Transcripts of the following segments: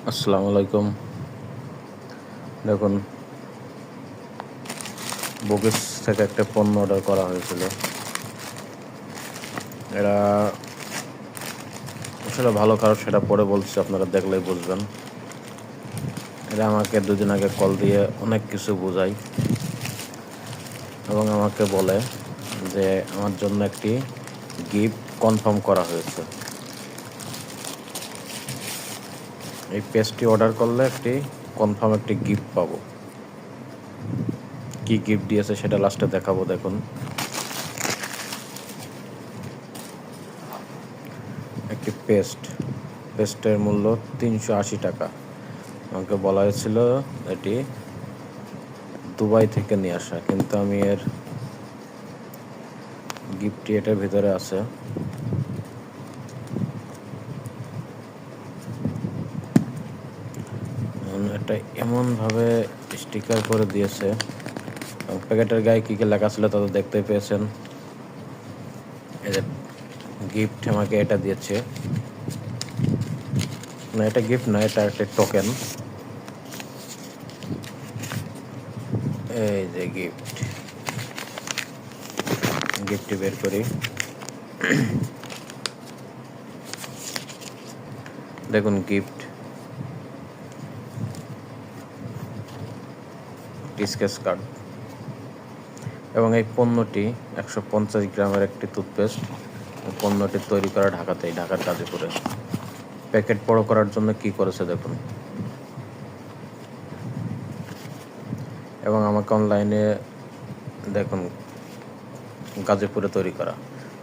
আসসালামু আলাইকুম। দেখুন, বুকিস থেকে একটা পণ্য অর্ডার করা হয়েছিল। এরা আসলে ভালো খারাপ সেটা পরে বলছি, আপনারা দেখলেই বুঝবেন। এরা আমাকে 2 দিন আগে কল দিয়ে অনেক কিছু বোঝায় এবং আমাকে বলে যে আমার জন্য একটি গিফট কনফার্ম করা হয়েছে। এই পেজটি অর্ডার করলে কনফার্ম একটি গিফট পাবো। কি গিফট দিয়েছে সেটা লাস্টে দেখাবো। দেখুন, একটি পেস্টের মূল্য 380 টাকা। আমাকে বলা হয়েছিল এটি দুবাই থেকে নিয়ে আসা, কিন্তু আমি এর গিফটটি এটার ভিতরে আছে। এটা এমনভাবে স্টিকার করে দিয়েছে, প্যাকেটের গায়ে কী কী লেখা ছিল তা তো দেখতেই পেয়েছেন। এই যে গিফট আমাকে এটা দিয়েছে, না এটা গিফট না, এটা একটা টোকেন। এই যে গিফটটি বের করি। দেখুন গিফট স্কেচ কার্ড এবং এই পণ্যটি 150 গ্রামের একটি টুথপেস্ট। পণ্যটি তৈরি করা ঢাকার গাজীপুরে। প্যাকেট বড় করার জন্য কি করেছে দেখুন, এবং আমাকে অনলাইনে দেখুন গাজীপুরে তৈরি করা।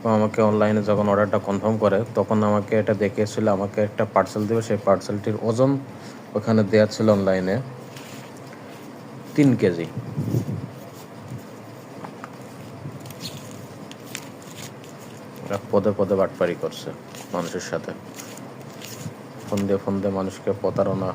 এবং আমাকে অনলাইনে যখন অর্ডারটা কনফার্ম করে তখন আমাকে এটা দেখিয়েছিল আমাকে একটা পার্সেল দেবে। সেই পার্সেলটির ওজন ওখানে দেওয়া ছিল অনলাইনে 3 কেজি। এরা পদে বাটপারি করছে মানুষের সাথে, ফোন দিয়ে মানুষকে প্রতারণা